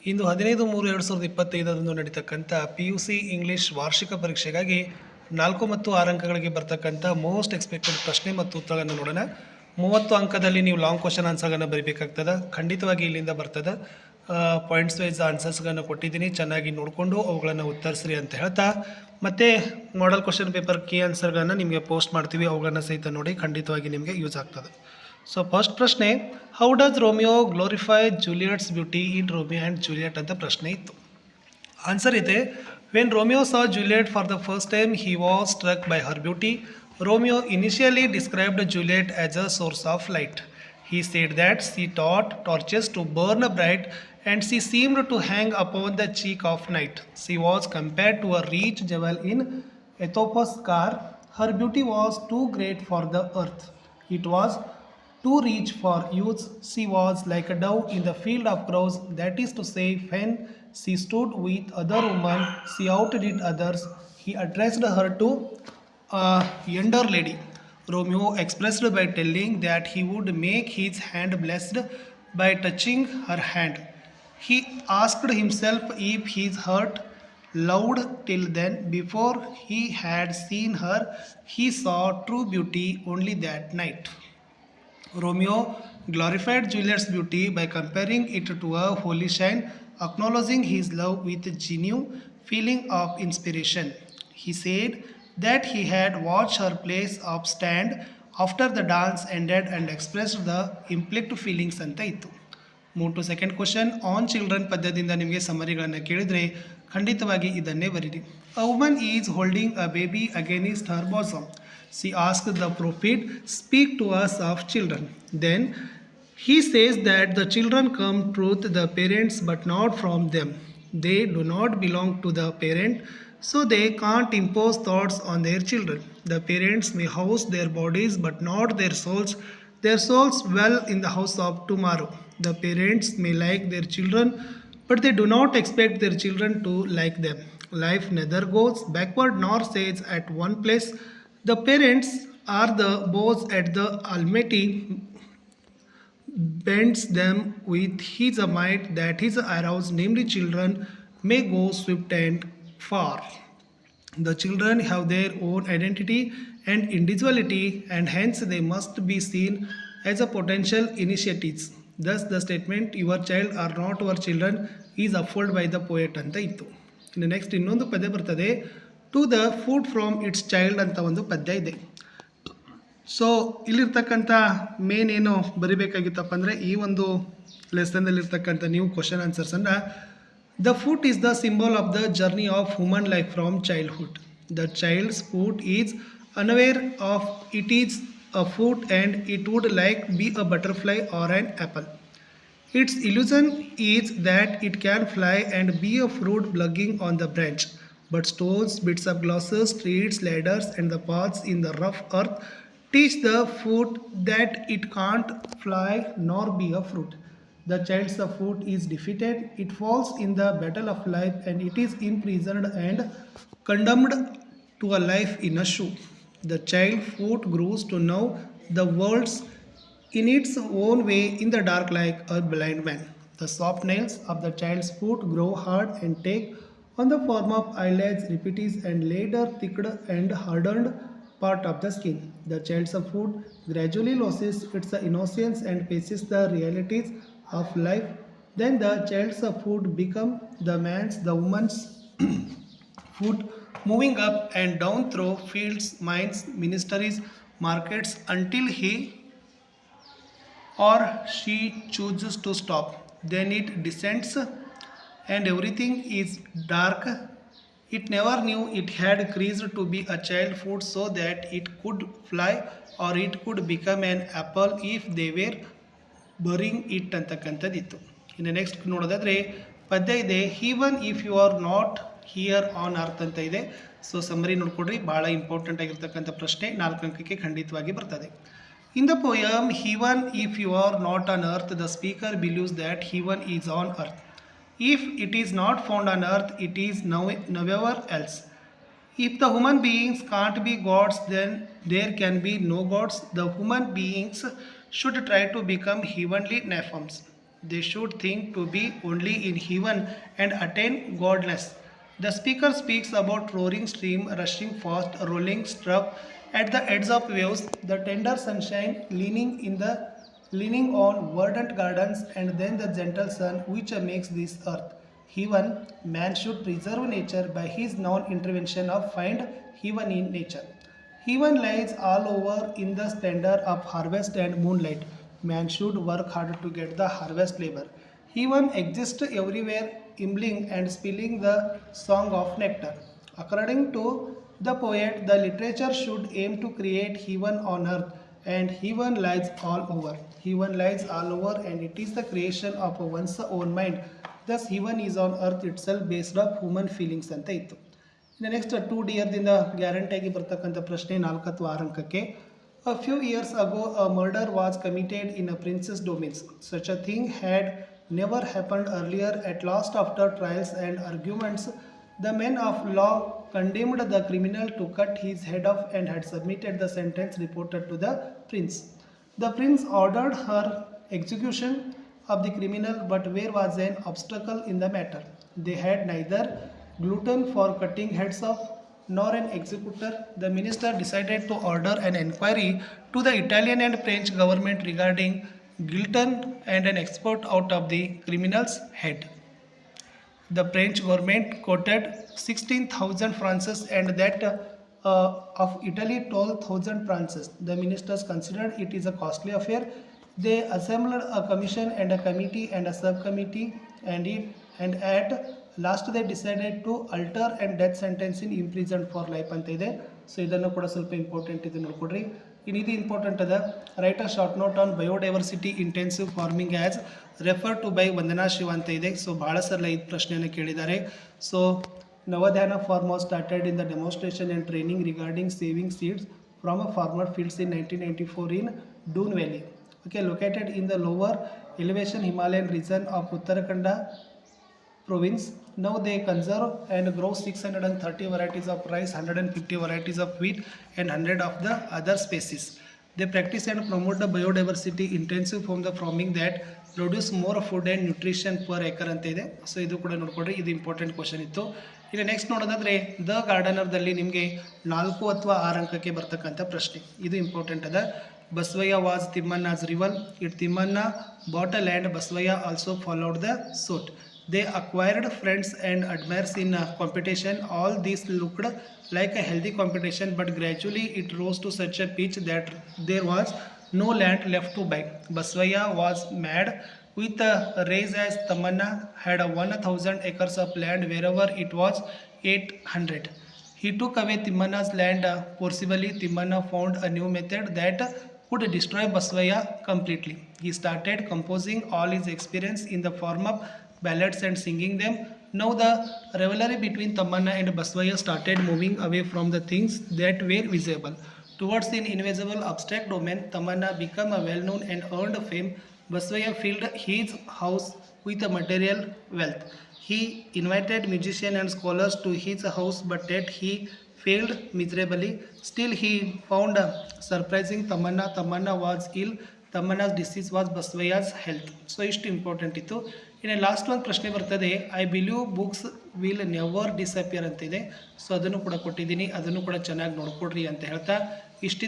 ಇಂದು 15/3/2025 ನಡೀತಕ್ಕಂಥ PUC English ವಾರ್ಷಿಕ ಪರೀಕ್ಷೆಗಾಗಿ 4 ಮತ್ತು 6 ಅಂಕಗಳಿಗೆ ಬರ್ತಕ್ಕಂಥ ಮೋಸ್ಟ್ ಎಕ್ಸ್ಪೆಕ್ಟೆಡ್ ಪ್ರಶ್ನೆ ಮತ್ತು ಉತ್ತರಗಳನ್ನು ನೋಡೋಣ. 30 ಅಂಕದಲ್ಲಿ ನೀವು ಲಾಂಗ್ ಕ್ವಶನ್ ಆನ್ಸರ್ಗಳನ್ನು ಬರೀಬೇಕಾಗ್ತದೆ. ಖಂಡಿತವಾಗಿ ಇಲ್ಲಿಂದ ಬರ್ತದೆ. ಪಾಯಿಂಟ್ಸ್ ವೈಸ್ ಆನ್ಸರ್ಸ್ಗಳನ್ನು ಕೊಟ್ಟಿದ್ದೀನಿ, ಚೆನ್ನಾಗಿ ನೋಡಿಕೊಂಡು ಅವುಗಳನ್ನು ಉತ್ತರಿಸ್ರಿ ಅಂತ ಹೇಳ್ತಾ, ಮತ್ತು ಮಾಡೆಲ್ ಕ್ವಶನ್ ಪೇಪರ್ ಕೀ ಆನ್ಸರ್ಗಳನ್ನು ನಿಮಗೆ ಪೋಸ್ಟ್ ಮಾಡ್ತೀವಿ, ಅವುಗಳನ್ನು ಸಹಿತ ನೋಡಿ, ಖಂಡಿತವಾಗಿ ನಿಮಗೆ ಯೂಸ್ ಆಗ್ತದೆ. ಸೊ ಫಸ್ಟ್ ಪ್ರಶ್ನೆ, how does Romeo glorify Juliet's beauty in Romeo and Juliet ಅಂತ ಪ್ರಶ್ನೆ ಇತ್ತು. ಆನ್ಸರ್ ಇದೆ, when Romeo saw Juliet for the first time, he was struck by her beauty. Romeo initially described Juliet as a source of light. He said that she taught torches to burn bright and she seemed to hang upon the cheek of night. She was compared to a rich jewel in Aesop's car. Her beauty was too great for the earth. It was too rich for use. She was like a dove in the field of crows. That is to say, when she stood with other women, she outdid others. He addressed her to a younger lady. Romeo expressed by telling that he would make his hand blessed by touching her hand. He asked himself if his heart loved till then. Before he had seen her, he saw true beauty only that night. Romeo glorified Juliet's beauty by comparing it to a holy shrine, acknowledging his love with a genuine feeling of inspiration. He said that he had watched her place of stand after the dance ended and expressed the implied feelings ಅಂತ ಇತ್ತು. Move to second question, on children ಪದ್ಯದಿಂದ ನಿಮಗೆ ಸಮರಿಗಳನ್ನು ಕೇಳಿದರೆ ಖಂಡಿತವಾಗಿ ಇದನ್ನೇ ಬರೀರಿ. A woman is holding a baby against her bosom. She asked the prophet, speak to us of children. Then he says that the children come truth the parents but not from them. They do not belong to the parent, so they can't impose thoughts on their children. The parents may house their bodies but not their souls. Their souls dwell in the house of tomorrow. The parents may like their children, but they do not expect their children to like them. Life neither goes backward nor stays at one place. The parents are the bows at the Almighty bends them with his might that his arrows, namely children, may go swift and far. The children have their own identity and individuality, and hence they must be seen as a potential initiatives. Thus the statement, your child are not our children, is upheld by the poet ಅಂತ ಇತ್ತು. ಇನ್ನು next ಇನ್ನೊಂದು ಪದ್ಯ ಬರ್ತದೆ, to the food from its child ಅಂತ ಒಂದು ಪದ್ಯ ಇದೆ. ಸೊ ಇಲ್ಲಿರ್ತಕ್ಕಂಥ ಮೇನ್ ಏನು ಬರಿಬೇಕಾಗಿತ್ತಪ್ಪ ಅಂದರೆ, ಈ ಒಂದು ಲೆಸನ್ನಲ್ಲಿರ್ತಕ್ಕಂಥ ನೀವು ಕ್ವಶನ್ ಆನ್ಸರ್ಸನ್ನು, the foot is the symbol of the journey of human life from childhood. The child's foot is unaware of it is a foot and it would like be a butterfly or an apple. Its illusion is that it can fly and be a fruit plugging on the branch. But stones, bits of glasses, streets, ladders and the paths in the rough earth teach the foot that it can't fly nor be a fruit. The child's foot is defeated. It falls in the battle of life and it is imprisoned and condemned to a life in a shoe. The child foot grows to know the worlds in its own way in the dark like a blind man. The soft nails of the child's foot grow hard and take on the form of eyelids, repeatees and later thicker and hardened part of the skin. The child's foot gradually loses its innocence and faces the realities of life. Then the child's foot become the man's, the woman's foot, moving up and down through fields, mines, ministries, markets until he or she chooses to stop. Then it descends and everything is dark. It never knew it had creased to be a child foot so that it could fly or it could become an apple if they were burying it ಅಂತಕ್ಕಂಥದ್ದಿತ್ತು. ಇನ್ನು next ನೋಡೋದಾದರೆ ಪದ್ಯ ಇದೆ, even if you are not here on earth ಅಂತ ಇದೆ. So summary ನೋಡ್ಕೊಡ್ರಿ, ಭಾಳ important ಆಗಿರ್ತಕ್ಕಂಥ ಪ್ರಶ್ನೆ, 4 ಅಂಕಕ್ಕೆ ಖಂಡಿತವಾಗಿ ಬರ್ತದೆ. In the poem even if you are not on earth, the speaker believes that even is on earth. If it is not found on earth, it is nowhere else. If the human beings can't be gods, then there can be no gods. The human beings should try to become heavenly Nephams. They should think to be only in heaven and attain godless. The speaker speaks about roaring stream, rushing fast, rolling struck at the edge of waves, the tender sunshine leaning on verdant gardens, and then the gentle sun which makes this earth. Heaven, man should preserve nature by his non-intervention of find heaven in nature. Heaven lies all over in the splendor of harvest and moonlight. Man should work hard to get the harvest labor. Heaven exists everywhere, imbibing and spilling the song of nectar. According to the poet, the literature should aim to create heaven on earth, and heaven lies all over. Heaven lies all over, and it is the creation of one's own mind. Thus, heaven is on earth itself based on human feelings ಅಂತ ಇತ್ತು. ಇನ್ನು next 2D ದಿಂದ ಗ್ಯಾರಂಟಿಯಾಗಿ ಬರ್ತಕ್ಕಂಥ ಪ್ರಶ್ನೆ 4 ಅಥವಾ 6 ಅಂಕಕ್ಕೆ. A few years ago, a murder was committed in a prince's domains. Such a thing had never happened earlier. At last, after trials and arguments, the men of law condemned the criminal to cut his head off and had submitted the sentence reported to the prince. The prince ordered her execution of the criminal, but there was an obstacle in the matter. They had neither gluten for cutting heads off nor an executor. The minister decided to order an inquiry to the Italian and French government regarding gluten and an export out of the criminal's head. The French government quoted 16,000 francs and that of Italy 12,000 francs. The ministers considered it is a costly affair. They assembled a commission and a committee and a subcommittee, and at last they decided to alter and death sentence in imprisoned for life ಅಂತ ಇದೆ. So ಇದನ್ನು ಕೂಡ ಸ್ವಲ್ಪ important ಇದೆ ನೋಡ್ಕೊಡ್ರಿ. ಇದು important ಅದ. Write a short note on biodiversity intensive farming as refer to by Vandana Shiva ಅಂತ ಇದೆ. ಸೊ ಭಾಳ ಸಲ ಈ ಪ್ರಶ್ನೆಯನ್ನು ಕೇಳಿದ್ದಾರೆ. So Navdanya farm was started in the demonstration and training regarding saving seeds from a farmer fields in 1994 in Doon Valley. Okay, located in the lower elevation Himalayan region of Uttarakhand province. Now they conserve and grow 630 varieties of rice, 150 varieties of wheat, and 100 of the other species. They practice and promote the biodiversity intensive from the farming that produce more food and nutrition per acre ಅಂತ ಇದೆ. So ಇದು ಕೂಡ ನೋಡ್ಕೊಡ್ರಿ, ಇದು important question ಇತ್ತು. ಈಗ next ನೋಡೋದಾದರೆ the ಗಾರ್ಡನರ್ದಲ್ಲಿ ನಿಮಗೆ 4 ಅಥವಾ 6 ಅಂಕಕ್ಕೆ ಬರ್ತಕ್ಕಂಥ ಪ್ರಶ್ನೆ. ಇದು ಇಂಪಾರ್ಟೆಂಟ್ ಅದ. Basvaya was Timmanna's rival. It Timmanna bought a land. Basvaya also followed the suit. They acquired friends and admirers in competition. All this looked like a healthy competition, but gradually it rose to such a pitch that there was no land left to buy. Basvaya was mad with a race as Tamanna had 1,000 acres of land wherever it was 800. He took away Timmanna's land forcibly. Timmanna found a new method that could destroy Basvaya completely. He started composing all his experience in the form of ballads and singing them. Now the rivalry between Tamanna and Basvaya started moving away from the things that were visible towards an invisible abstract domain. Tamanna became a well-known and earned fame. Basvaya filled his house with a material wealth. He invited musicians and scholars to his house, but yet he failed miserably. Still he found surprising Tamanna was ill. Tamanna's disease was Basvaya's health. So ಇಷ್ಟು important ಇತ್ತು. ಇನ್ನು last ಒಂದು ಪ್ರಶ್ನೆ ಬರ್ತದೆ, I believe books will never disappear ಅಂತಿದೆ. So ಅದನ್ನು ಕೂಡ ಕೊಟ್ಟಿದ್ದೀನಿ, ಅದನ್ನು ಕೂಡ ಚೆನ್ನಾಗಿ ನೋಡ್ಕೊಡ್ರಿ ಅಂತ ಹೇಳ್ತಾ ಇಷ್ಟಿತ್ತು.